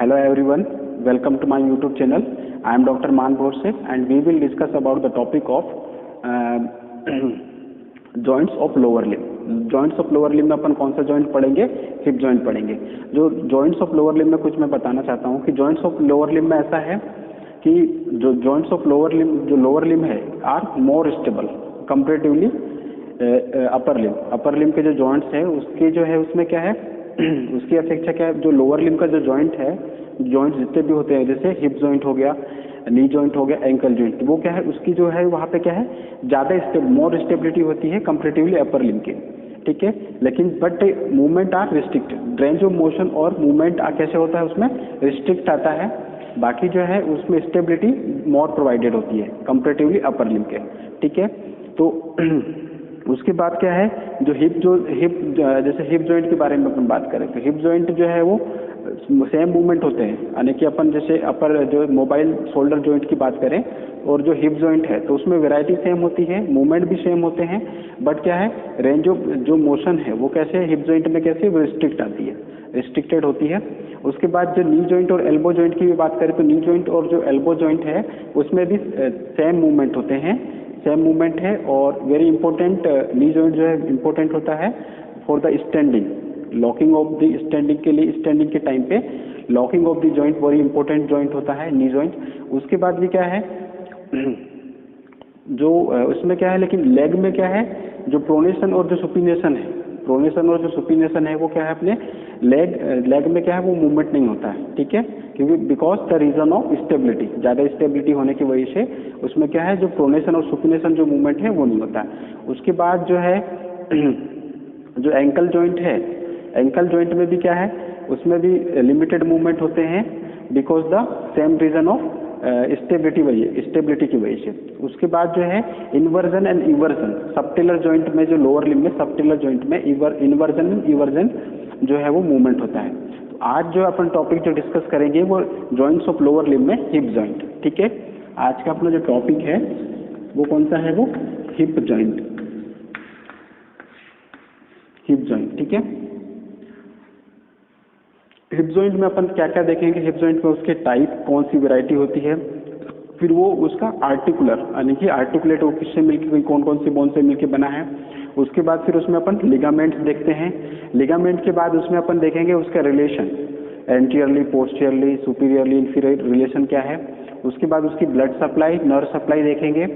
Hello everyone, welcome to my YouTube channel. I am Dr. Man Bhorse and we will discuss about the topic of joints of lower limb. Joints of lower limb में अपन कौन सा joint पढ़ेंगे? Hip joint पढ़ेंगे. जो joints of lower limb में कुछ मैं बताना चाहता हूँ कि जॉइंट्स ऑफ लोअर लिम्ब में ऐसा है कि जो जॉइंट्स ऑफ लोअर लिम्ब जो लोअर लिम्ब है are more stable comparatively upper limb. Upper limb के जो जॉइंट्स है उसके जो है उसमें क्या है उसकी अपेक्षा क्या है, जो लोअर लिम्ब का जो जॉइंट है, जॉइंट जितने भी होते हैं जैसे हिप जॉइंट हो गया, नी जॉइंट हो गया, एंकल जॉइंट, वो क्या है उसकी जो है वहाँ पे क्या है ज़्यादा मोर स्टेबिलिटी होती है कंपेरेटिवली अपर लिम्ब के. ठीक है, लेकिन but movement are restricted. Range of motion और मूवमेंट कैसे होता है उसमें रिस्ट्रिक्ट आता है. बाकी जो है उसमें स्टेबिलिटी मोर प्रोवाइडेड होती है कंपेरेटिवली अपर लिम्ब के. ठीक है, तो उसके बाद क्या है जो जैसे हिप जॉइंट के बारे में अपन बात करें तो हिप जॉइंट जो है वो सेम मूवमेंट होते हैं. यानी कि अपन जैसे अपर जो मोबाइल शोल्डर जॉइंट की बात करें और जो हिप जॉइंट है तो उसमें वैरायटी सेम होती है, मूवमेंट भी सेम होते हैं, बट क्या है रेंज ऑफ जो मोशन है वो कैसे हिप जॉइंट में कैसे वो रिस्ट्रिक्ट आती है, रिस्ट्रिक्टेड होती है. उसके बाद जो नी जॉइंट और एल्बो जॉइंट की भी बात करें तो नी जॉइंट और जो एल्बो जॉइंट है उसमें भी सेम मूवमेंट होते हैं, सेम मूवमेंट है. और वेरी इंपॉर्टेंट नी जॉइंट जो है इंपॉर्टेंट होता है for the standing, locking of the standing के लिए, स्टैंडिंग के टाइम पे locking of the joint very important joint होता है नी जॉइंट. उसके बाद भी क्या है जो उसमें क्या है लेकिन लेग में क्या है जो प्रोनेशन और जो सुपिनेशन है, प्रोनेशन और जो सुपिनेशन है वो क्या है अपने लेग में क्या है वो मूवमेंट नहीं होता है. ठीक है, क्योंकि because the reason of stability, ज़्यादा स्टेबिलिटी होने की वजह से उसमें क्या है जो प्रोनेशन और सुपिनेशन जो मूवमेंट है वो नहीं होता है. उसके बाद जो है जो एंकल जॉइंट है, एंकल जॉइंट में भी क्या है उसमें भी लिमिटेड मूवमेंट होते हैं because the same reason of stability की वजह से. उसके बाद जो है inversion and eversion, subtalar joint में जो लोअर लिम्ब में सबटेलर जॉइंट में इन्वर्जन एंड इवर्जन जो है वो मूवमेंट होता है. तो आज जो अपन टॉपिक जो डिस्कस करेंगे वो जॉइंट्स ऑफ लोअर लिम्ब में हिप जॉइंट. ठीक है, आज का अपना जो टॉपिक है वो कौन सा है, वो हिप जॉइंट, हिप जॉइंट. ठीक है, हिप जॉइंट में अपन क्या क्या देखेंगे, हिप जॉइंट में उसके टाइप कौन सी वैरायटी होती है, फिर वो उसका आर्टिकुलर यानी कि आर्टिकुलेट वो किससे मिलकर कौन कौन सी बोन से मिलकर बना है. उसके बाद फिर उसमें अपन लिगामेंट्स देखते हैं. लिगामेंट के बाद उसमें अपन देखेंगे उसका relation anteriorly, posteriorly, superiorly, inferior relation क्या है. उसके बाद उसकी ब्लड सप्लाई, नर्व सप्लाई देखेंगे.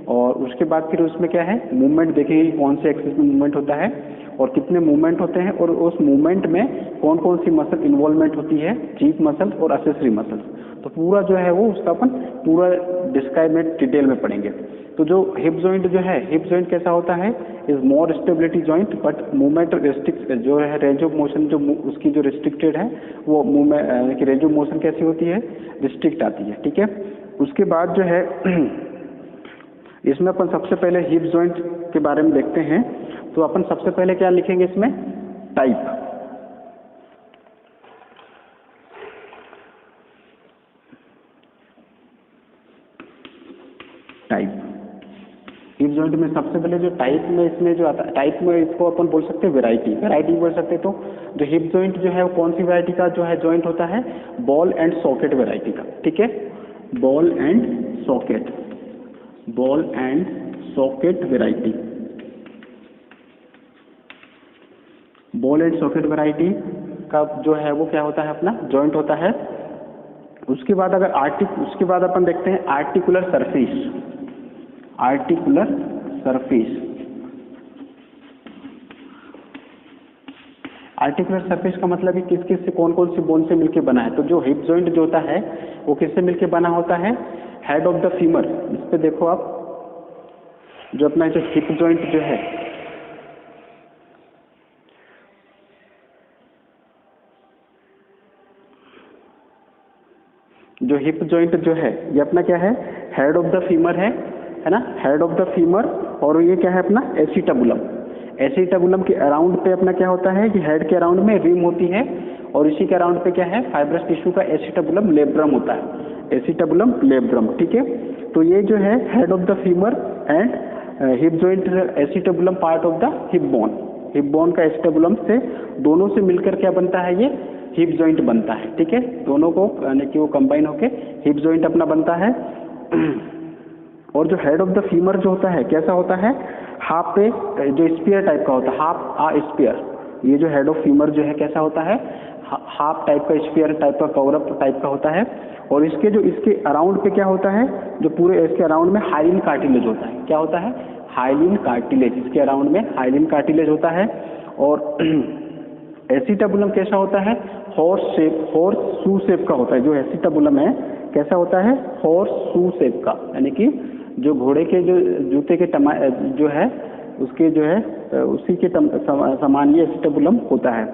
और उसके बाद फिर उसमें क्या है मूवमेंट देखेंगे कौन से एक्सिस में मूवमेंट होता है और कितने मूवमेंट होते हैं और उस मूवमेंट में कौन कौन सी मसल इन्वॉल्वमेंट होती है, चीफ मसल और असेसरी मसल. तो पूरा जो है वो उसका अपन पूरा डिस्क्राइब में डिटेल में पढ़ेंगे. तो जो हिप जॉइंट जो है, हिप जॉइंट कैसा होता है, is more stability joint but movement restrict जो है रेंज ऑफ मोशन जो उसकी जो रिस्ट्रिक्टेड है वो मूवमेंट की रेंज ऑफ मोशन कैसी होती है, रिस्ट्रिक्ट आती है. ठीक है, उसके बाद जो है इसमें अपन सबसे पहले हिप जॉइंट के बारे में देखते हैं. तो अपन सबसे पहले क्या लिखेंगे इसमें, टाइप. टाइप हिप जॉइंट में सबसे पहले जो टाइप में इसमें जो आता है, टाइप में इसको अपन बोल सकते हैं वैरायटी, वैरायटी बोल सकते हैं. तो जो हिप जॉइंट जो है वो कौन सी वैरायटी का जो है जॉइंट होता है, बॉल एंड सॉकेट वैरायटी का. ठीक है, ball and socket, ball and socket variety, ball and socket variety का जो है वो क्या होता है अपना जॉइंट होता है. उसके बाद अगर उसके बाद अपन देखते हैं articular surface, articular surface. Articular surface का मतलब है किस किस से कौन कौन सी बोन से मिलकर बना है. तो जो हिप जॉइंट जो होता है वो किससे मिलकर बना होता है, हेड ऑफ द फीमर. इस पे देखो आप जो अपना जो हिप जॉइंट जो है, जो हिप जॉइंट जो है ये अपना क्या है, हेड ऑफ द फीमर है ना, हेड ऑफ द फीमर. और ये क्या है अपना एसिटाबुलम. एसिटाबुलम के अराउंड पे अपना क्या होता है कि हेड के अराउंड में रिम होती है और इसी के अराउंड पे क्या है फाइब्रस टिश्यू का एसिटाबुलम लेब्रम होता है, एसिटाबुलम लेब्रम. ठीक है, तो ये जो है head of the femur and hip joint acetabulum part of the hip bone. Hip bone का एसिटाबुलम से दोनों से मिलकर क्या बनता है, ये हिप जॉइंट बनता है। ठीक है, दोनों को यानी कि वो कंबाइन होके हिप जॉइंट अपना बनता है। और जो हेड ऑफ द फीमर जो होता है कैसा होता है, हाफ पे जो स्पीयर टाइप का होता है, हाफ आ स्पीयर। ये जो हेड ऑफ फीमर जो है कैसा होता है, हाफ टाइप का स्पीयर टाइप का कवर अप टाइप का होता है। और इसके जो इसके अराउंड पे क्या होता है, जो पूरे इसके अराउंड में हाइलिन कार्टिलेज होता है। क्या होता है, हाइलिन कार्टिलेज, इसके अराउंड में हाइलिन कार्टिलेज होता है। और एसिटाबुलम कैसा होता है, horse shape, horse shoe shape का होता है। जो एसिटाबुलम है कैसा होता है, हॉर्स शू शेप का, यानी कि जो घोड़े के जो जूते के जो है उसके जो है उसी के समान ये एसिटाबुलम होता है।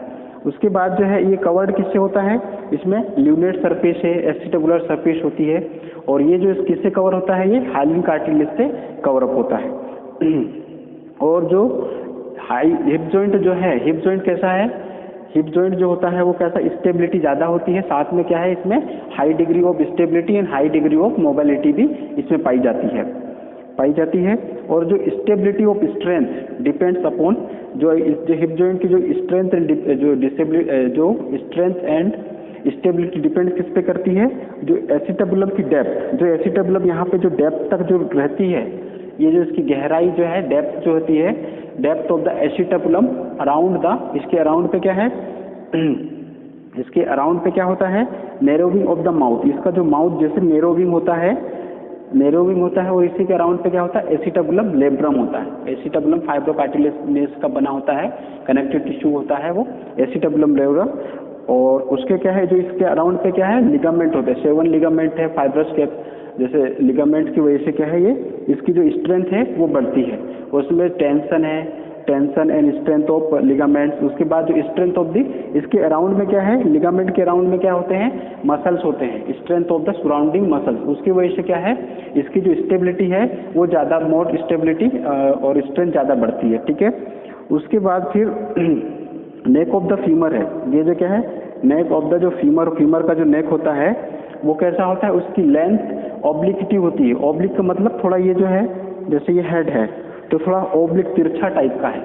उसके बाद जो है ये कवर्ड किससे होता है, इसमें ल्यूनेट सरफेस है, एसिटाबुलर सरफेस होती है। और ये जो किससे कवर होता है, ये हाइलिन कार्टिलेज से कवर अप होता है। और जो हिप जॉइंट जो है, हिप जॉइंट कैसा है, हिप जॉइंट जो होता है वो कैसा, स्टेबिलिटी ज़्यादा होती है, साथ में क्या है इसमें high degree of stability and high degree of mobility भी इसमें पाई जाती है। और जो stability of strength depends upon जो हिप जॉइंट की जो स्ट्रेंथ जो स्ट्रेंथ एंड स्टेबिलिटी डिपेंड किस पे करती है, जो एसिटाबुलम की डेप्थ, जो एसिटाबुलम यहाँ पे जो डेप्थ तक जो रहती है, ये जो इसकी गहराई जो है, डेप्थ जो होती है, depth of the acetabulum around the, इसके अराउंड पे क्या है, इसके अराउंड पे क्या होता है, नैरोविंग ऑफ द माउथ। इसका जो माउथ जैसे नैरोविंग होता है और इसी के अराउंड पे क्या होता है, एसिटाबुलम लेब्रम होता है। एसिटाबुलम फाइब्रोकार्टिलेज का बना होता है, कनेक्टिव टिश्यू होता है वो एसिटाबुलम लेब्रम। और उसके क्या है, जो इसके अराउंड पे क्या है, लिगामेंट होते हैं, 7 लिगामेंट है, फाइब्रस कैप जैसे लिगामेंट की वजह से क्या है, ये इसकी जो स्ट्रेंथ है वो बढ़ती है। उसमें टेंशन है, tension and strength of ligaments. उसके बाद जो स्ट्रेंथ ऑफ दी, इसके अराउंड में क्या है, लिगामेंट के अराउंड में क्या होते हैं, मसल्स होते हैं, strength of the surrounding muscles. उसकी वजह से क्या है, इसकी जो स्टेबिलिटी है वो ज़्यादा, मोर स्टेबिलिटी और स्ट्रेंथ ज़्यादा बढ़ती है। ठीक है, उसके बाद फिर नेक ऑफ द फीमर है, ये जो क्या है, नेक ऑफ द जो फीमर का जो नेक होता है वो कैसा होता है, उसकी लेंथ ऑब्लिक्विटी होती है। ऑब्लिक का मतलब थोड़ा ये जो है, जैसे ये हेड है तो थोड़ा ऑब्लिक तिरछा टाइप का है,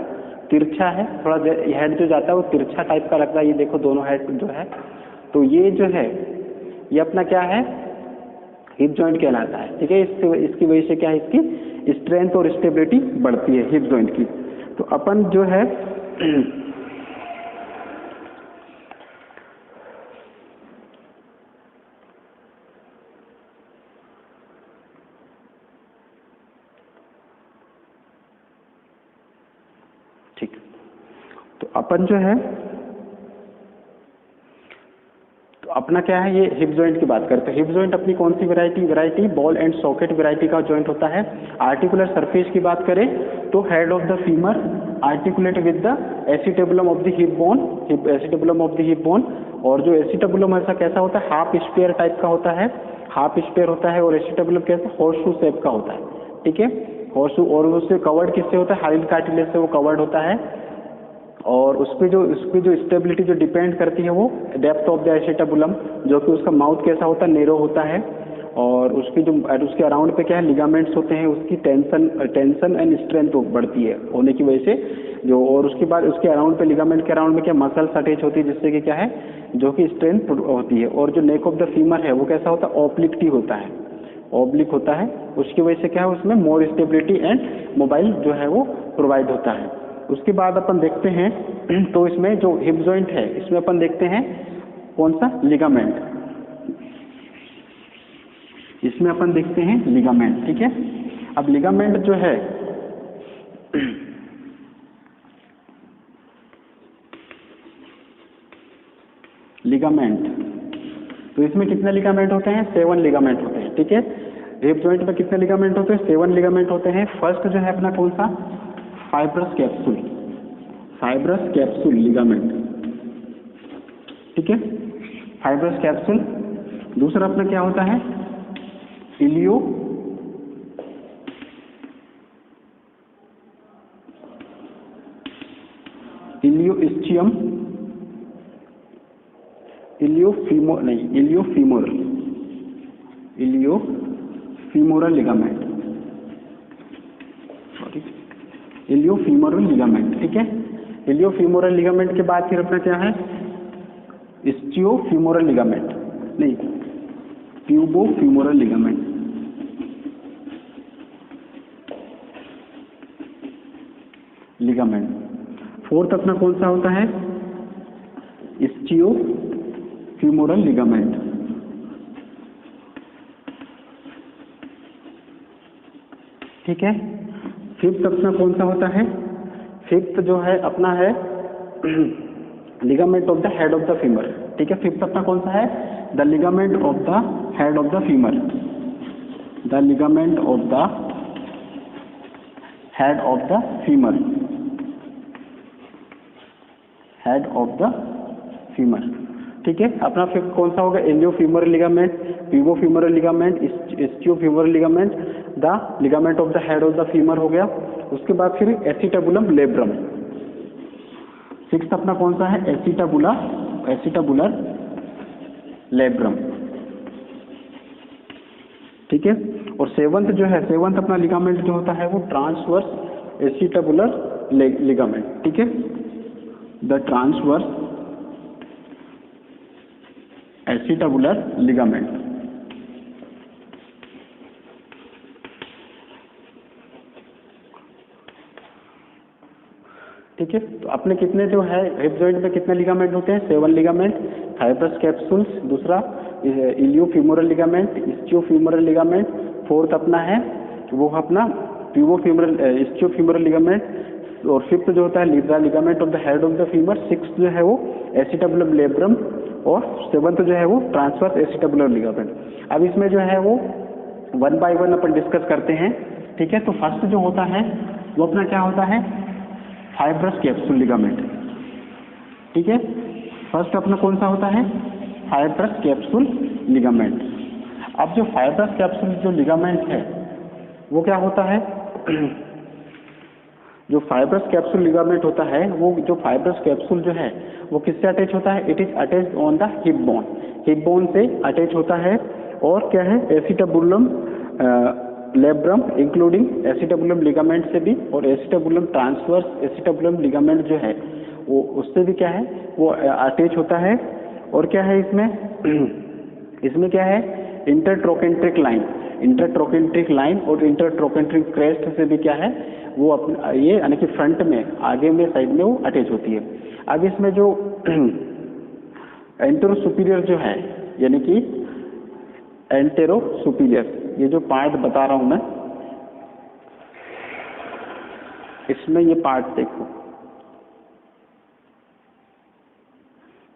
तिरछा है थोड़ा, हेड जो जाता है वो तिरछा टाइप का लगता है। ये देखो दोनों हेड जो है, तो ये जो है ये अपना क्या है, हिप जॉइंट कहलाता है। ठीक है, इसकी वजह से क्या है, इसकी स्ट्रेंथ और स्टेबिलिटी बढ़ती है हिप जॉइंट की। तो अपन जो है ठीक, तो अपन जो है, तो अपना क्या है, ये हिप जॉइंट की बात करते हैं। हिप जॉइंट अपनी कौन सी variety ball and socket variety का जॉइंट होता है। आर्टिकुलर सरफेस की बात करें तो head of the femur articulate with the acetabulum of the hip bone, acetabulum of the hip bone. और जो एसिटाबुलम ऐसा कैसा होता है, हाफ स्पेयर टाइप का होता है, हाफ स्पेयर होता है। और एसिटाबुलम कैसा, हॉर्सशू शेप का होता है। ठीक है, हॉर्सशू, और उससे कवर्ड किससे होता है, हाइलिन कार्टिलेज से वो कवर्ड होता है। और उसकी जो स्टेबिलिटी जो डिपेंड करती है वो डेप्थ ऑफ द एसिटाबुलम, जो कि उसका माउथ कैसा होता है, नैरो होता है। और उसकी जो उसके अराउंड पे क्या है, लिगामेंट्स होते हैं, उसकी टेंशन एंड स्ट्रेंथ बढ़ती है होने की वजह से जो। और उसके बाद उसके अराउंड पे, लिगामेंट के अराउंड में क्या, मसल्स अटैच होती है, जिससे कि क्या है, जो कि स्ट्रेंथ होती है। और जो नेक ऑफ द फीमर है वो कैसा होता है, ऑब्लिक्टी होता है, ऑब्लिक होता है। उसकी वजह से क्या है, उसमें मोर स्टेबिलिटी एंड मोबाइल जो है वो प्रोवाइड होता है। उसके बाद अपन देखते हैं, तो इसमें जो हिप जॉइंट है इसमें अपन देखते हैं कौन सा, लिगामेंट। इसमें अपन देखते हैं लिगामेंट। ठीक है, अब लिगामेंट जो है लिगामेंट, तो इसमें कितने लिगामेंट होते हैं, 7 लिगामेंट होते हैं। ठीक है, हिप जॉइंट में कितने लिगामेंट होते हैं, 7 लिगामेंट होते हैं। फर्स्ट जो है अपना कौन सा, फाइब्रस कैप्सूल लिगामेंट। ठीक है, फाइब्रस कैप्सूल। दूसरा अपना क्या होता है, इलियोस्टियम, इलियोफीमोरल लिगामेंट, इलियोफीमोरल लिगामेंट। ठीक है, इलियोफीमोरल लिगामेंट के बाद फिर अपना क्या है, इस्चियोफीमोरल लिगामेंट, नहीं प्यूबोफीमोरल लिगामेंट। फोर्थ अपना कौन सा होता है, इस्चियोफीमोरल लिगामेंट। ठीक है। फिफ्थ अपना कौन सा होता है, फिफ्थ जो है अपना है ligament of the head of the femur. ठीक है, फिफ्थ अपना कौन सा है, the ligament of the head of the femur, the ligament of the head of the femur, head of the femur. ठीक है, अपना फिफ्थ कौन सा होगा, iliofemoral ligament, pubofemoral ligament, ischiofemoral ligament, the ligament of the head of the femur हो गया। उसके बाद फिर एसिटाबुलम लेब्रम। सिक्स्थ अपना कौन सा है, एसिटाबुलर लेब्रम। ठीक है, और सेवंथ जो है, सेवंथ अपना लिगामेंट जो होता है वो ट्रांसवर्स एसिटाबुलर लिगामेंट। ठीक है, द ट्रांसवर्स एसिटाबुलर लिगामेंट। ठीक है, तो अपने कितने जो है हिप जॉइंट में कितने लिगामेंट होते हैं, 7 लिगामेंट, फाइब्रस कैप्सूल्स, दूसरा इलियोफीमोरल लिगामेंट, इस्चियोफीमोरल लिगामेंट, फोर्थ अपना है वो अपना प्यूबोफीमोरल इस्चियोफीमोरल लिगामेंट, और फिफ्थ जो होता है ligament of the head of the femur, sixth जो है वो एसिटाबुलम लेब्रम, और सेवंथ जो है वो ट्रांसवर्स एसिटाबुलर लिगामेंट। अब इसमें जो है वो 1 बाय 1 अपन डिस्कस करते हैं। ठीक है, तो फर्स्ट जो होता है वो अपना क्या होता है, फाइब्रस कैप्सूल लिगामेंट। ठीक है, फर्स्ट अपना कौन सा होता है, फाइब्रस कैप्सूल लिगामेंट। अब जो फाइब्रस कैप्सूल जो लिगामेंट है वो क्या होता है जो फाइब्रस कैप्सूल लिगामेंट होता है, वो जो फाइब्रस कैप्सूल जो है वो किससे अटैच होता है, it is attached on the hip bone, hip bone से अटैच होता है। और क्या है, acetabulum labrum including acetabulum ligament से भी, और एसिटाबुलम ट्रांसवर्स एसिटाबुलम लिगामेंट जो है वो उससे भी क्या है वो अटैच होता है। और क्या है इसमें क्या है, इंटरट्रोकेंट्रिक लाइन और इंटरट्रोकेंट्रिक क्रेस्ट से भी क्या है वो अपने ये यानी कि फ्रंट में आगे में साइड में वो अटैच होती है। अब इसमें जो एंटेरो सुपीरियर जो है, यानी कि एंटेरो सुपीरियर, ये जो पार्ट बता रहा हूं मैं, इसमें ये पार्ट देखो,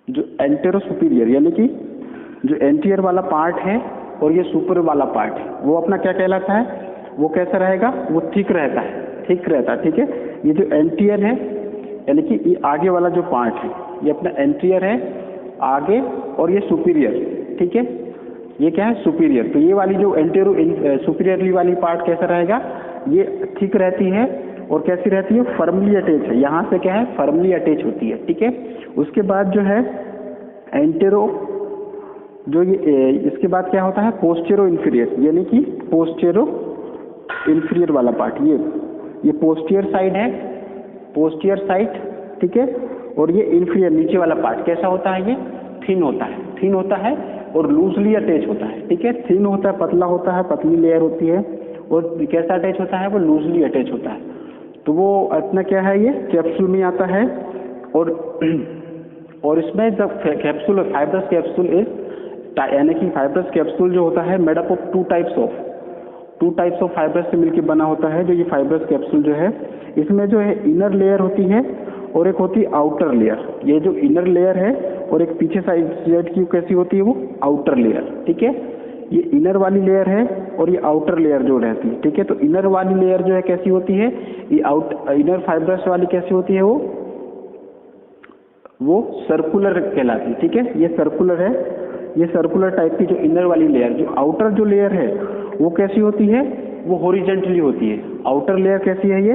जो एंटेरो सुपीरियर यानी कि जो एंटीरियर वाला पार्ट है और ये सुपर वाला पार्ट है, वो अपना क्या कहलाता है, वो कैसा रहेगा, वो थिक रहता है। ठीक है, ये जो एंटीरियर है यानी कि ये आगे वाला जो पार्ट है ये अपना एंटीरियर है आगे, और ये सुपीरियर। ठीक है, ये क्या है, सुपीरियर। तो ये वाली जो एंटेरो सुपीरियरली वाली पार्ट कैसा रहेगा, ये थिक रहती है और कैसी रहती है, फर्मली अटैच है, यहाँ से क्या है फर्मली अटैच होती है। ठीक है, उसके बाद जो है एंटेरो जो ये इसके बाद क्या होता है, पोस्टेरो इन्फीरियर, यानी कि पोस्टेरो इन्फीरियर वाला पार्ट, ये पोस्टीरियर साइड है, पोस्टीरियर साइड। ठीक है, और ये इन्फीरियर नीचे वाला पार्ट कैसा होता है, ये थिन होता है और लूजली अटैच होता है। ठीक है, थिन होता है, पतला होता है, पतली लेयर होती है, और कैसा अटैच होता है, वो लूजली अटैच होता है। तो वो अपना क्या है, ये कैप्सूल में आता है। और इसमें जब कैप्सूल फाइब्रस कैप्सूल इज, यानी कि फाइब्रस कैप्सूल जो होता है made up of two types of fibrous से मिलकर बना होता है। जो ये फाइब्रस कैप्सूल जो है, इसमें जो है इनर लेयर होती है और एक होती है आउटर लेयर। ये जो इनर लेयर है और एक पीछे साइड की कैसी होती है, वो आउटर लेयर। ठीक है, ये इनर वाली लेयर है और ये आउटर लेयर जो रहती है। ठीक है, तो इनर वाली लेयर जो है कैसी होती है, ये इनर फाइब्रस वाली कैसी होती है, वो सर्कुलर कहलाती है। ठीक है, ये सर्कुलर है, ये सर्कुलर टाइप की जो इनर वाली लेयर। जो आउटर जो लेयर है वो कैसी होती है, वो हॉरिजॉन्टली होती है। आउटर लेयर कैसी है, ये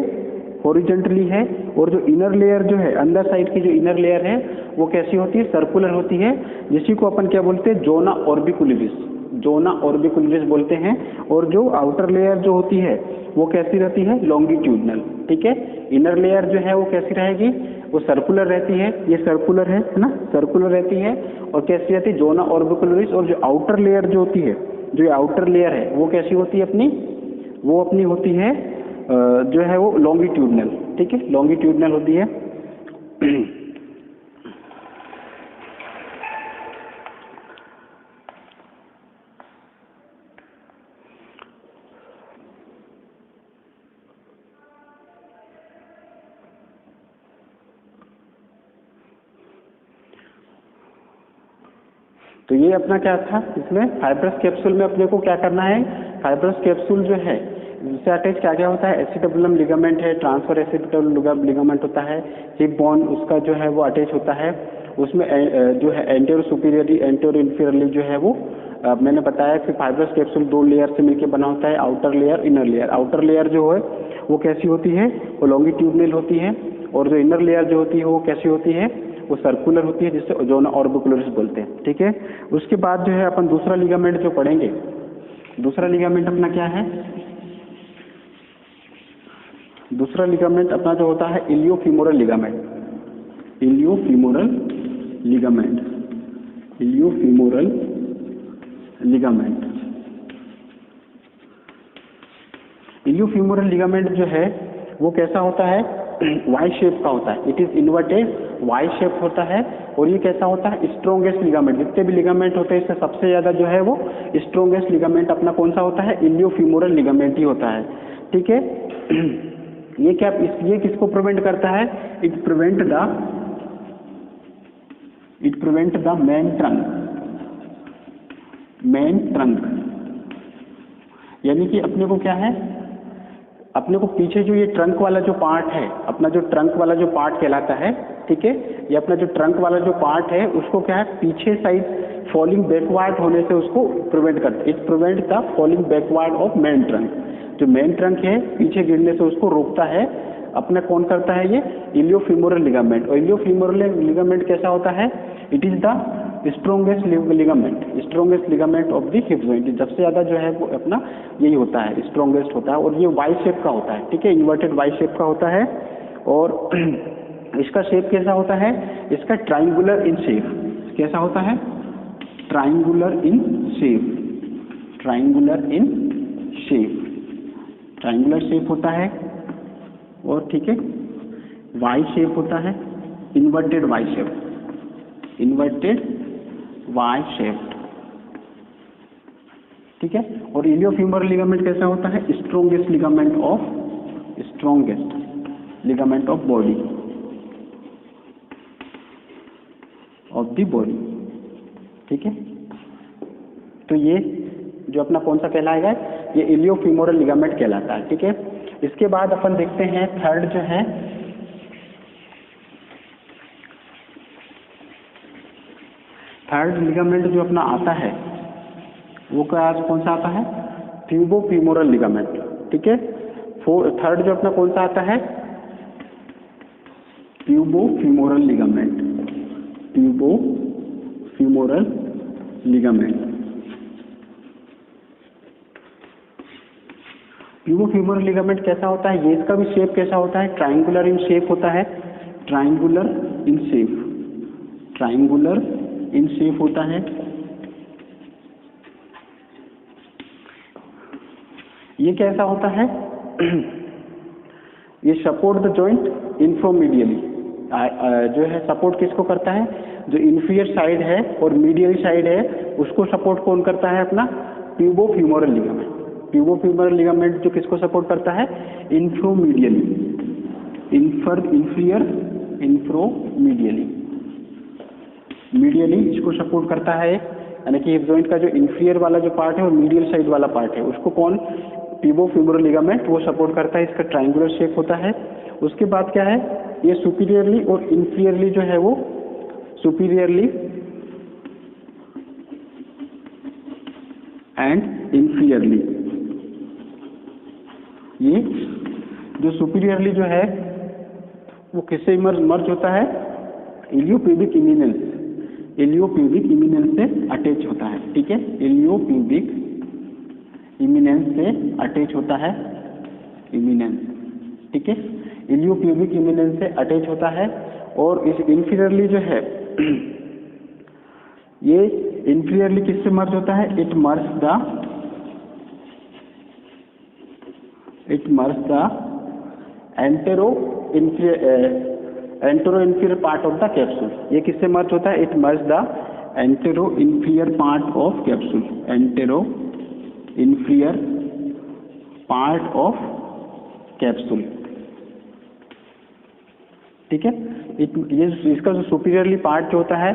हॉरिजॉन्टली है। और जो इनर लेयर जो है, अंदर साइड की जो इनर लेयर है वो कैसी होती है, सर्कुलर होती है, जिसी को अपन क्या बोलते हैं, जोना ऑर्बिकुलिरिस। जोना ऑर्बिकुलरिस बोलते हैं। और जो आउटर लेयर जो होती है वो कैसी रहती है, लॉन्गिट्यूडनल, ठीक है। इनर लेयर जो है वो कैसी रहेगी, वो सर्कुलर रहती है, ये सर्कुलर है ना, सर्कुलर रहती है। और कैसी रहती है, जोना ऑर्बिकुलरिस। और जो आउटर लेयर जो होती है, जो आउटर लेयर है वो कैसी होती है अपनी, वो अपनी होती है जो है वो लॉन्गिट्यूडनल, ठीक है, लॉन्गिट्यूडनल होती है। तो ये अपना क्या था, इसमें फाइब्रस कैप्सूल में अपने को क्या करना है, फाइब्रस कैप्सूल जो है इससे अटैच क्या क्या होता है, एसिटाबुलम लिगामेंट है, ट्रांसफर एसिटाबुलम लिगामेंट होता है, हिप बोन उसका जो है वो अटैच होता है। उसमें जो है एंटेरो सुपीरियरली एंटेरो इंफीरियरली जो है वो मैंने बताया कि फाइब्रस कैप्सूल दो लेयर से मिलकर बना होता है, outer layer inner layer. Outer layer जो है वो कैसी होती है, वो लॉन्गिट्यूडनल होती है। और जो इनर लेयर जो होती है वो कैसी होती है, वो सर्कुलर होती है, जिससे जोना ऑर्बिकुलरिस बोलते हैं, ठीक है। उसके बाद जो है अपन दूसरा लिगामेंट जो पढ़ेंगे, दूसरा लिगामेंट अपना क्या है, दूसरा लिगामेंट अपना जो होता है iliofemoral ligament. Iliofemoral ligament, iliofemoral ligament. Iliofemoral ligament जो है वो कैसा होता है, वाई शेप का होता है, it is inverted Y shape होता है। और ये कैसा होता है, स्ट्रॉन्गेस्ट लिगामेंट, जितने भी लिगामेंट होते हैं इससे सबसे ज्यादा जो है वो स्ट्रॉन्गेस्ट लिगामेंट अपना कौन सा होता है, इलियोफीमोरल लिगामेंट ही होता है, ठीक है। ये क्या, ये किसको प्रिवेंट करता है, it prevent the main trunk, यानी कि अपने को क्या है, अपने को पीछे जो ये ट्रंक वाला जो पार्ट है, अपना जो ट्रंक वाला जो पार्ट कहलाता है, ठीक है, ये अपना जो ट्रंक वाला जो पार्ट है उसको क्या है, पीछे साइड फॉलिंग बैकवर्ड होने से उसको प्रिवेंट करता है। It prevent the falling backward of main trunk, जो मेन ट्रंक है पीछे गिरने से उसको रोकता है। अपना कौन करता है ये, इलियोफीमोरल लिगामेंट। और इलियोफीमोरल लिगामेंट कैसा होता है, it is the strongest ligament, strongest ligament of the hip joint. सबसे ज्यादा जो है वो अपना यही होता है, स्ट्रॉन्गेस्ट होता है। और ये वाई शेप का होता है, ठीक है, इन्वर्टेड वाई शेप का होता है। और इसका शेप कैसा होता है, इसका ट्राइंगुलर इन शेप, कैसा होता है, triangular in shape, triangular in shape, triangular shape होता है। और ठीक है, वाई शेप होता है, inverted Y shape, inverted Y shape, ठीक है। और इलियोफीमोरल लिगामेंट कैसा होता है, strongest ligament of body, of the body, ठीक है। तो ये जो अपना कौन सा कहलाएगा, ये इलियोफीमोरल लिगामेंट कहलाता है, ठीक है। इसके बाद अपन देखते हैं थर्ड जो है, थर्ड लिगामेंट जो अपना आता है वो क्या, कौन सा आता है, ट्यूबोफीमोरल लिगामेंट, ठीक है। थर्ड जो अपना कौन सा आता है, ट्यूबोफीमोरल लिगामेंट, ट्यूबोफीमोरल लिगामेंट। ट्यूबोफीमोरल लिगामेंट कैसा होता है, ये इसका भी शेप कैसा होता है, ट्राइंगुलर इन शेप होता है, triangular in shape, triangular in shape होता है। ये कैसा होता है, ये सपोर्ट द जॉइंट इंफ्रोमीडियली, जो है सपोर्ट किसको करता है, जो इंफीरियर साइड है और मीडियल साइड है उसको सपोर्ट कौन करता है, अपना ट्यूबोफीमोरल लिगामेंट। ट्यूबोफीमोरल लिगामेंट जो किसको सपोर्ट करता है, इंफ्रोमीडियली, इंफ्रोमीडियली, मीडियली इसको सपोर्ट करता है। यानी कि हिप जॉइंट का जो इंफीरियर वाला जो पार्ट है और मीडियल साइड वाला पार्ट है उसको कौन, ट्यूबोफीमोरल लिगामेंट वो सपोर्ट करता है। इसका ट्राइंगुलर शेप होता है। उसके बाद क्या है, ये सुपीरियरली और इंफीरियरली जो है वो, सुपीरियरली एंड इंफीरियरली, ये जो सुपीरियरली जो है वो किससे मर्ज होता है, इलियोप्यूबिक इमिनेंस, इलियोप्यूबिक इमिनेंस से अटैच होता है, ठीक है, इलियोप्यूबिक इलियोप्यूबिक इमिनेंस से अटैच होता है, इमिनेंस, ठीक है, इलियोप्यूबिक इमिनेंस से अटैच होता है। और इस इंफीरियरली जो है ये इंफीरियरली किससे मर्ज होता है? It merge the entero inferior part of the capsule. ये किससे मर्ज होता है? It merge the entero inferior part of capsule, entero inferior part of capsule, ठीक है। ये इसका जो सुपीरियरली पार्ट जो होता है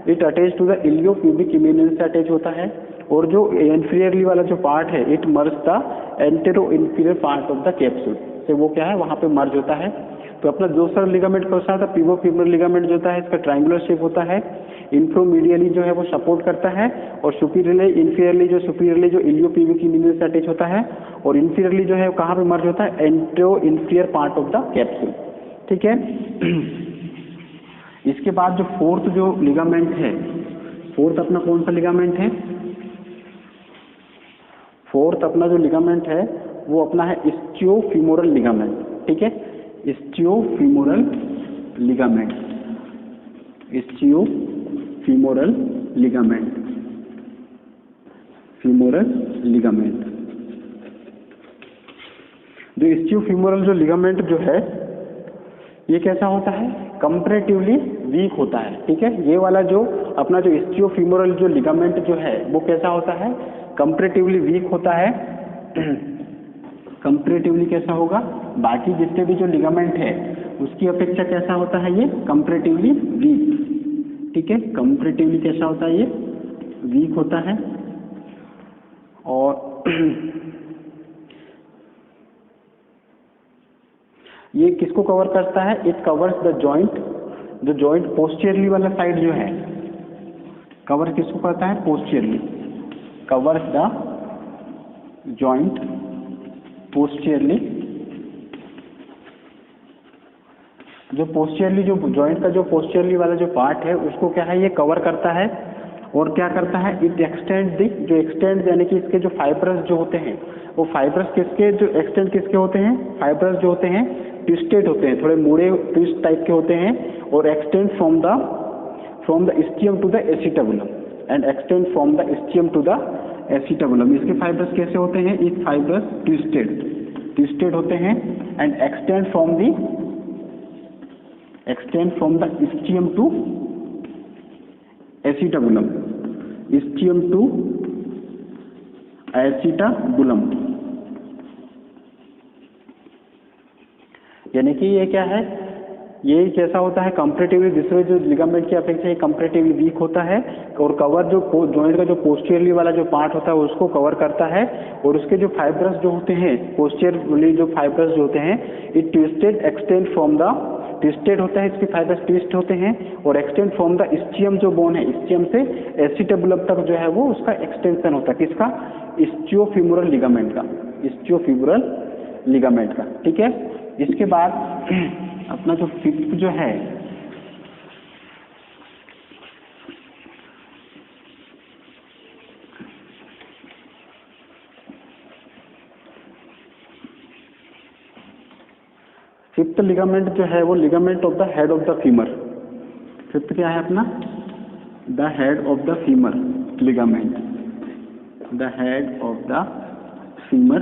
it attach to the iliopubic eminence से अटैच होता है, और जो इंफीरियरली वाला जो पार्ट है it merge the entero inferior part of the capsule से वो क्या है, वहां पे मर्ज होता है। तो अपना दूसरा लिगामेंट कौन सा था? पिवो फीमर लिगामेंट जो होता है इसका ट्रायंगुलर शेप होता है, इंफ्रोमीडियली जो है वो सपोर्ट करता है, और सुपीरियरली जो इलियोप्यूबिक इमिनेंस से अटैच होता है, और इंफीरियरली जो है कहाँ पे मर्ज होता है? Entero inferior part of the capsule, ठीक है। इसके बाद जो फोर्थ जो लिगामेंट है, फोर्थ अपना कौन सा लिगामेंट है? फोर्थ अपना जो लिगामेंट है वो अपना है इस्चियोफीमोरल लिगामेंट, ठीक है, इस्चियोफीमोरल ligament, ischiofemoral ligament, femoral ligament. जो इस्चियोफीमोरल जो लिगामेंट जो है ये कैसा होता है? कंपैरेटिवली वीक होता है, ठीक है। ये वाला जो अपना जो इस्चियोफीमोरल जो लिगामेंट जो है वो कैसा होता है? कंपैरेटिवली वीक होता है। कंपैरेटिवली कैसा होगा? बाकी जितने भी जो लिगामेंट है उसकी अपेक्षा कैसा होता है? ये कंपैरेटिवली वीक, ठीक है। कंपैरेटिवली कैसा होता है? ये वीक होता है। और ये किसको कवर करता है? इट कवर्स द जॉइंट, जो जॉइंट पोस्टीरियरली वाला साइड जो है कवर किसको करता है? Posteriorly, covers the joint posteriorly, जो पोस्टीरियरली जो जॉइंट का जो पोस्टीरियरली वाला जो पार्ट है उसको क्या है? ये कवर करता है। और क्या करता है? इट एक्सटेंड दी, जो एक्सटेंड यानी कि इसके जो फाइब्रस जो होते हैं वो फाइब्रस किसके जो एक्सटेंड किसके होते हैं? फाइब्रस जो होते हैं ट्विस्टेड होते हैं, थोड़े मुड़े ट्विस्ट टाइप के होते हैं, और extend from the ischium to the acetabulum, and extend from the ischium to the acetabulum. इसके फाइब्रस कैसे होते हैं? इस फाइब्रस ट्विस्टेड होते हैं, and extend from the ischium to acetabulum, ischium to acetabulum. यानी कि ये क्या है? ये कैसा होता है? कंपैरेटिवली दूसरे जो लिगामेंट की अपेक्षा ये कंपैरेटिवली वीक होता है, और कवर जो जॉइंट का जो पोस्टीरियरली वाला जो पार्ट होता है उसको कवर करता है, और उसके जो फाइब्रस जो होते हैं पोस्टीरियरली जो फाइब्रस जो होते हैं it twisted extend from the, twisted होता है, इसके फाइब्रस ट्विस्ट होते हैं, और एक्सटेंड फ्रॉम द इस्चियम जो बोन है इस्चियम से एसिटाबुलम तक जो है वो उसका एक्सटेंशन होता है। किसका? इस्चियोफीमोरल लिगामेंट का, इस्चियोफीमोरल लिगामेंट का, ठीक है। इसके बाद अपना जो फिफ्थ जो है फिफ्थ लिगामेंट जो है वो ligament of the head of the femur. Fifth क्या है अपना? The head of the femur ligament, the head of the femur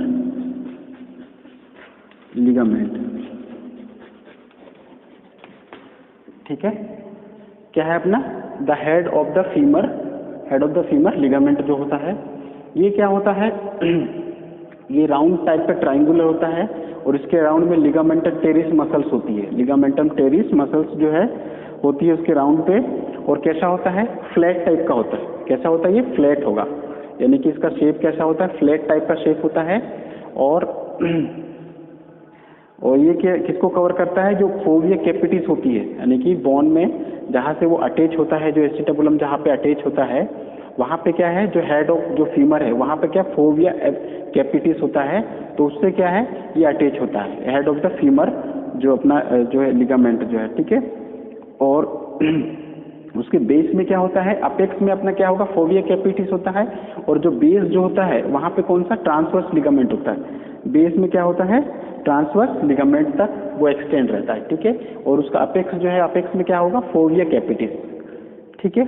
ligament, ठीक है। क्या है अपना? The head of the femur ligament जो होता है ये क्या होता है? ये राउंड टाइप का ट्राइंगुलर होता है, और इसके राउंड में लिगामेंटम टेरिस मसल्स होती है, लिगामेंटम टेरिस मसल्स जो है होती है उसके राउंड पे। और कैसा होता है? फ्लैट टाइप का होता है। कैसा होता है? ये फ्लैट होगा, यानी कि इसका शेप कैसा होता है? फ्लैट टाइप का शेप होता है। और ये क्या किसको कवर करता है? जो फोविया कैपिटिस होती है, यानी कि बोन में जहाँ से वो अटैच होता है, जो एसिटाबुलम जहाँ पे अटैच होता है वहाँ पे क्या है? जो हेड ऑफ जो फीमर है वहाँ पे क्या फोविया कैपिटिस होता है, तो उससे क्या है? ये अटैच होता है हेड ऑफ द फीमर जो अपना जो है लिगामेंट जो है, ठीक है। और उसके बेस में क्या होता है, अपेक्स में अपना क्या होगा, फोविया कैपिटिस होता है, और जो बेस जो होता है वहां पे कौन सा ट्रांसवर्स लिगामेंट होता है, बेस में क्या होता है, ट्रांसवर्स लिगामेंट तक वो एक्सटेंड रहता है, ठीक है। और उसका अपेक्स जो है, अपेक्स में क्या होगा, फोविया कैपिटिस, ठीक है।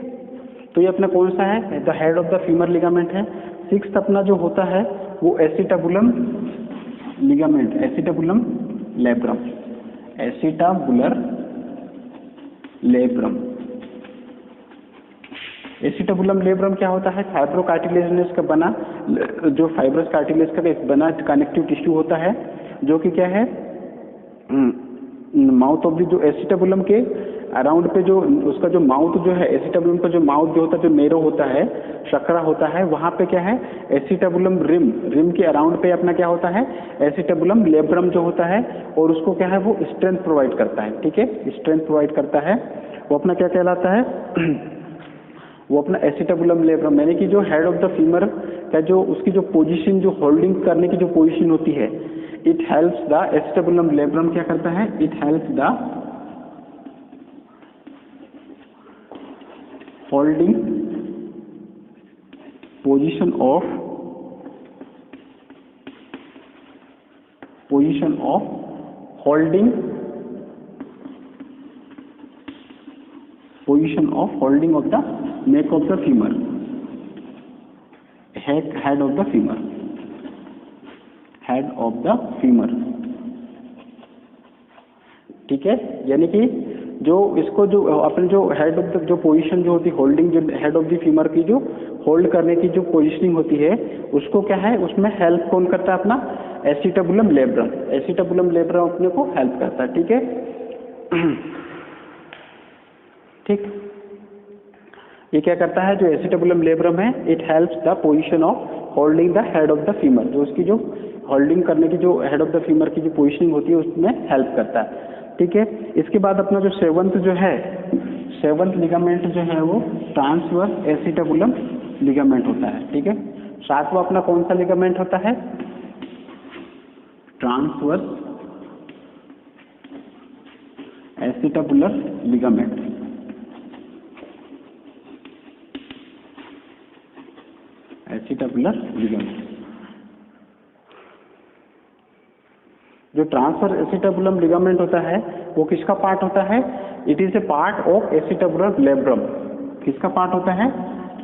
तो ये अपना कौन सा है, the head of the femur ligament है। सिक्स्थ अपना जो होता है वो acetabulum ligament, acetabulum labrum, acetabular labrum. Acetabulum labrum क्या होता है, फाइब्रोकार्टिलेजिनस का बना, जो फाइब्रस कार्टिलेज का एक बना कनेक्टिव टिश्यू होता है, जो कि क्या है, माउथ ऑफ द, जो एसिटाबुलम के अराउंड पे जो उसका जो माउथ जो है, एसिटाबुलम का जो माउथ जो होता है, जो नेरो होता है, शकरा होता है, वहां पे क्या है, एसिटाबुलम रिम, रिम के अराउंड पे अपना क्या होता है, एसिटाबुलम लेब्रम जो होता है, और उसको क्या है, वो स्ट्रेंथ प्रोवाइड करता है, ठीक है, स्ट्रेंथ प्रोवाइड करता है। वो अपना क्या कहलाता है, वो अपना एसिटाबुलम लेब्रम, यानी कि जो हेड ऑफ द फीमर का जो उसकी जो पोजीशन, जो होल्डिंग करने की जो पोजीशन होती है, it helps the, acetabulum labrum क्या करता है, it helps the holding position of holding position of holding of the neck of the femur, head of the femur, head of the femur, ठीक है। यानी कि जो इसको जो अपने जो हेड ऑफ द जो पोजीशन जो होती है, होल्डिंग, जो हेड ऑफ द फीमर की जो होल्ड करने की जो पोजीशनिंग होती है, उसको क्या है, उसमें हेल्प कौन करता है, अपना एसिटाबुलम लेब्रम, एसिटाबुलम लेब्रम अपने को हेल्प करता है, ठीक है। ठीक, ये क्या करता है, जो एसिटाबुलम लेब्रम है, it helps the position of holding the head of the femur, जो उसकी जो होल्डिंग करने की जो हेड ऑफ द फीमर की जो पोजीशनिंग होती है उसमें हेल्प करता है, ठीक है। इसके बाद अपना जो सेवंथ जो है, सेवंथ लिगामेंट जो है वो ट्रांसवर्स एसिटाबुलम लिगामेंट होता है, ठीक है। सातवां अपना कौन सा लिगामेंट होता है, transverse acetabular ligament, acetabular ligament. जो ट्रांसवर्स एसिटाबुलम लिगामेंट होता है वो किसका पार्ट होता है, it is a part of acetabular labrum, किसका पार्ट होता है,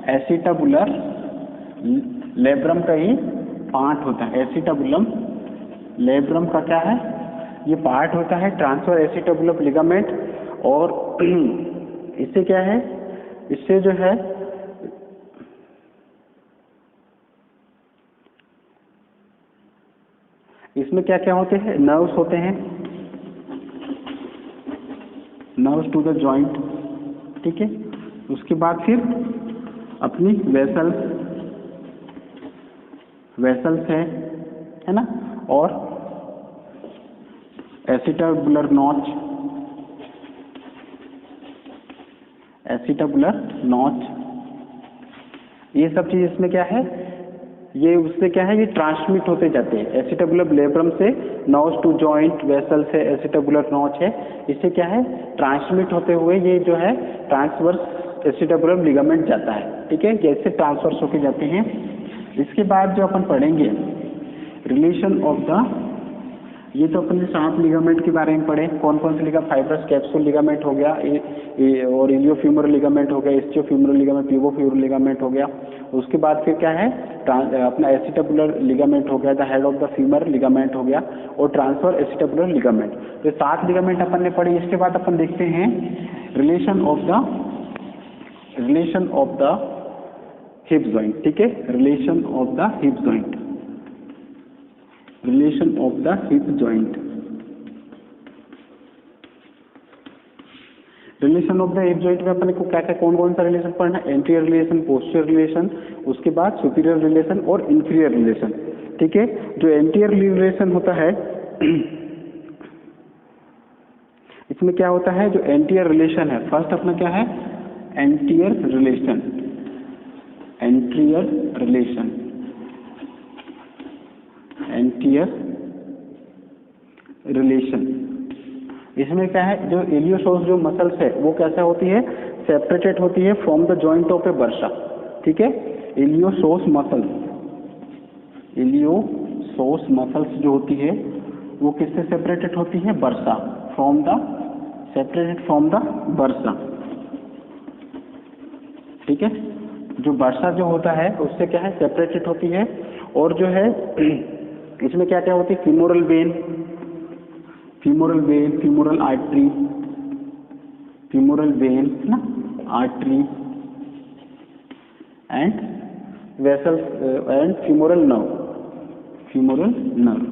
एसिटाबुलर लेब्रम का ही पार्ट होता है, एसिटाबुलम लेब्रम का क्या है, ये पार्ट होता है ट्रांसवर्स एसिटाबुलर लिगामेंट। और इससे क्या है, इससे जो है इसमें क्या क्या होते हैं, नर्व्स होते हैं, नर्व्स टू द जॉइंट, ठीक है। उसके बाद फिर अपनी वेसल्स है ना, और एसिटाबुलर नॉच, एसिटाबुलर नॉच, ये सब चीज इसमें क्या है, ये उससे क्या है, ये ट्रांसमिट होते जाते हैं, एसिटाबुलर लेब्रम से नर्व्स टू जॉइंट, वेसल से एसिटाबुलर नॉच है, इससे क्या है, ट्रांसमिट होते हुए ये जो है ट्रांसवर्स एसिटाबुलर लिगामेंट जाता है, ठीक है, जैसे ट्रांसवर्स होके जाते हैं। इसके बाद जो अपन पढ़ेंगे रिलेशन ऑफ द, ये तो अपने 7 लिगामेंट के बारे में पढ़े, कौन कौन से लिगामेंट, फाइब्रस कैप्सूल लिगामेंट हो गया, और इलियोफ्यूमरल लिगामेंट हो गया, इस्चियोफ्यूमरल लिगामेंट, पिवोफ्यूरल लिगामेंट हो गया। उसके बाद फिर क्या है, अपना एसिटाबुलर लिगामेंट हो गया, the head of the femur ligament हो गया, और ट्रांसफर एसिटाबुलर लिगामेंट। तो 7 लिगामेंट अपन ने पढ़े। इसके बाद अपन देखते हैं relation of the hip joint, ठीक है, relation of the hip joint, relation of the hip joint, relation of the hip joint में अपने को क्या क्या कौन कौन सा रिलेशन पढ़ना है, एंटीरियर रिलेशन, पोस्टीरियर रिलेशन, उसके बाद सुपीरियर रिलेशन और इंफीरियर रिलेशन, ठीक है। जो एंटीरियर रिलेशन होता है इसमें क्या होता है, जो एंटीरियर रिलेशन है, फर्स्ट अपना क्या है, anterior relation, anterior relation, anterior relation. इसमें क्या है, जो एलियोसोर्स जो मसल्स है वो कैसा होती है, सेपरेटेड होती है from the joint of A bursa, ठीक है। इलियोसोस मसल्स, इलियोसोस मसल्स जो होती है वो किससे सेपरेटेड होती है? Bursa, from the, separated from the bursa, ठीक है। जो बर्सा जो होता है उससे क्या है? सेपरेटेड होती है। और जो है इसमें क्या क्या होती है? Femoral vein, femoral vein, femoral artery, femoral vein ना, artery and vessels and femoral nerve, femoral nerve.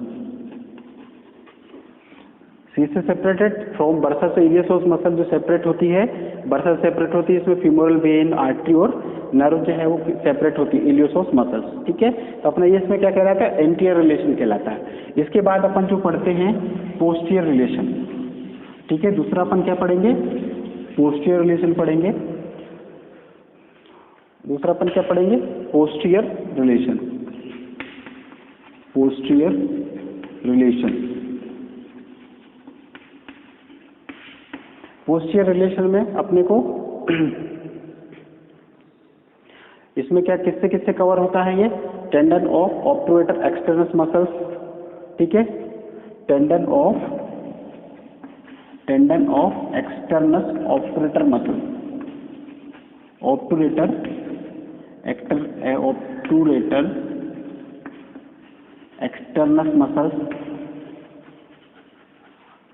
सी से सेपरेटेड फ्रॉम बर्सा से इलियोसोस मसल जो सेपरेट होती है, बर्सा से सेपरेट होती है, इसमें फीमोरल वेन, आर्टरी और नर्व जो है वो सेपरेट होती है, इलियोसोस मसल्स, ठीक है। तो अपना ये इसमें क्या कहलाता है? एंटीरियर रिलेशन कहलाता है। इसके बाद अपन जो पढ़ते हैं पोस्टीरियर रिलेशन, ठीक है। दूसरा अपन क्या पढ़ेंगे? पोस्टीरियर रिलेशन पढ़ेंगे। दूसरा अपन क्या पढ़ेंगे? Posterior relation, posterior relation. Posterior relation में अपने को इसमें क्या किससे किससे कवर होता है? ये tendon of obturator externus muscles, ठीक है। Tendon of externus obturator muscle, obturator externus muscles,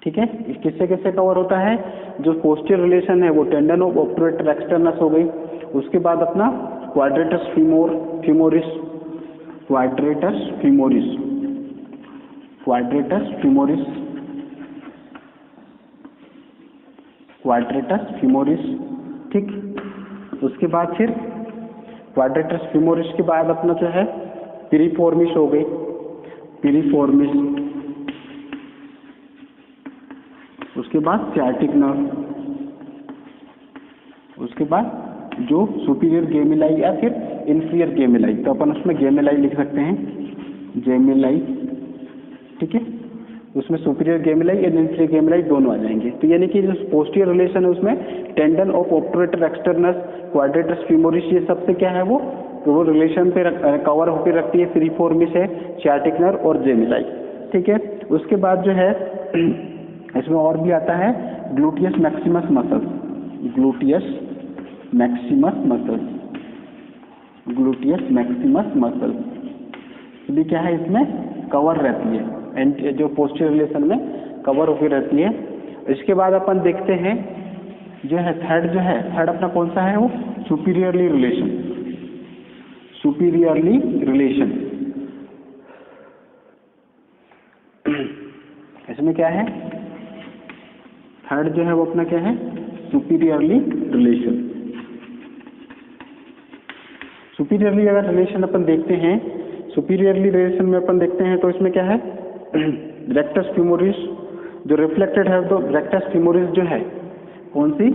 ठीक है। किससे किससे कवर होता है? जो पोस्टीरियर रिलेशन है वो टेंडन ऑफ ऑब्टूरेटर एक्सटर्नस हो गई। उसके बाद अपना quadratus femoris, quadratus femoris, quadratus femoris, quadratus femoris, ठीक। उसके बाद फिर क्वाड्रेटस फीमोरिस के बाद अपना जो है पिरिफॉर्मिस हो गई, पिरिफॉर्मिस। उसके बाद सियाटिक नर्व, उसके बाद जो सुपीरियर गेमिलाई या फिर इंफीरियर गेमिलाई, तो अपन उसमें गेमिलाई लिख सकते हैं, गेमिलाई, ठीक है। उसमें सुपीरियर गेमिलाई या इंफीरियर गेमिलाई दोनों आ जाएंगे। तो यानी कि जो पोस्टीरियर रिलेशन है उसमें tendon of obturator externus, quadratus femoris, ये सबसे क्या है वो रिलेशन पे कवर होकर रखती है। पिरिफॉर्मिस है, सियाटिक नर्व और गेमिलाई, ठीक है। उसके बाद जो है इसमें और भी आता है gluteus Maximus muscles, gluteus Maximus muscles, gluteus Maximus muscles भी क्या है? इसमें कवर रहती है, एंड जो पोस्टीरियर रिलेशन में कवर होकर रहती है। इसके बाद अपन देखते हैं जो है थर्ड अपना कौन सा है? वो सुपीरियरली रिलेशन, सुपीरियरली रिलेशन। इसमें क्या है? थर्ड जो है वो अपना क्या है? Superiorly relation. सुपीरियरली अगर रिलेशन अपन देखते हैं, सुपीरियरली रिलेशन में अपन देखते हैं तो इसमें क्या है? रेक्टस फीमोरिस जो रिफ्लेक्टेड है, तो रेक्टस फीमोरिस जो है कौन सी?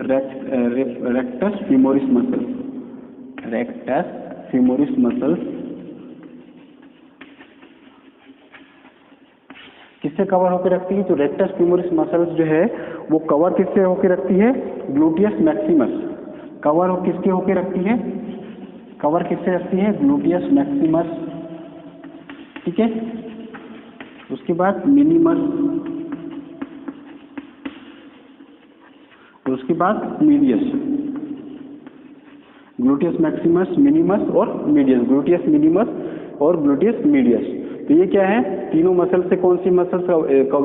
Rectus femoris muscle, rectus femoris muscles किससे कवर होकर रखती है? तो रेक्टस फीमोरिस मसल्स जो है वो कवर किससे होकर रखती है? Gluteus Maximus. कवर किसके होकर रखती है? कवर किससे रखती है? ग्लूटियस मैक्सिमस, ठीक है। उसके बाद मिनिमस, उसके बाद मीडियस, ग्लूटियस मैक्सिमस, मिनिमस और मीडियस, ग्लूटियस मिनिमस और ग्लूटियस मीडियस। तो ये क्या है? तीनों मसल से कौन सी मसल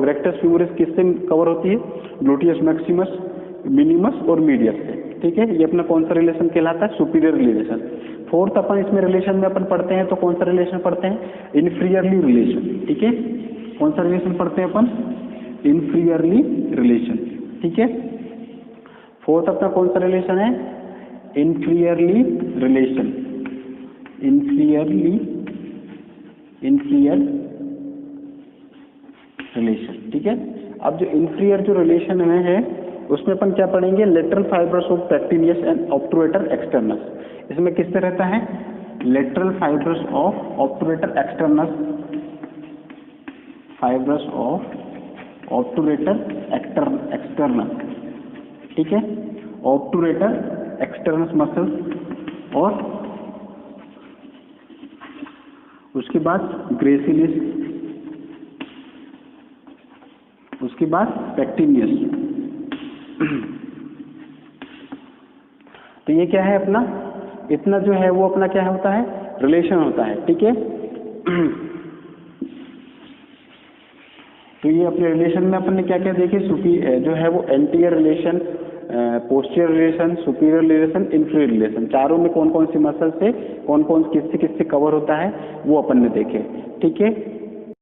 रेक्टस फीमोरिस किससे कवर होती है? ग्लूटियस मैक्सिमस, मिनिमस और मीडियस से, ठीक है। ये अपना कौन सा रिलेशन कहलाता है? Superior relation. फोर्थ अपन इसमें रिलेशन में अपन पढ़ते हैं तो कौन सा रिलेशन पढ़ते हैं? इन्फीरियरली रिलेशन, ठीक है। कौन सा रिलेशन पढ़ते हैं अपन? इन्फीरियरली रिलेशन, ठीक है। फोर्थ अपना कौन सा रिलेशन है? इन्फीरियरली रिलेशन, इन्फीरियर रिलेशन, ठीक है। अब जो इन्फीरियर जो रिलेशन में है उसमें अपन क्या पढ़ेंगे? Lateral fibrous of pectineus and obturator externus. इसमें किससे रहता है? Lateral fibrous of obturator externus, fibrous of obturator externus, ठीक है। ऑब्टूरेटर, एक्सटर्नस मसल्स और उसके बाद ग्रेसिलिस, उसके बाद पेक्टिनियस। तो ये क्या है अपना, इतना जो है वो अपना क्या होता है, रिलेशन होता है, ठीक है। तो ये अपने रिलेशन में अपन ने क्या क्या देखे, जो है वो anterior relation, posterior relation, superior relation, inferior relation, चारों में कौन कौन सी मसल से कौन कौन किससे किससे कवर होता है वो अपन ने देखे, ठीक है।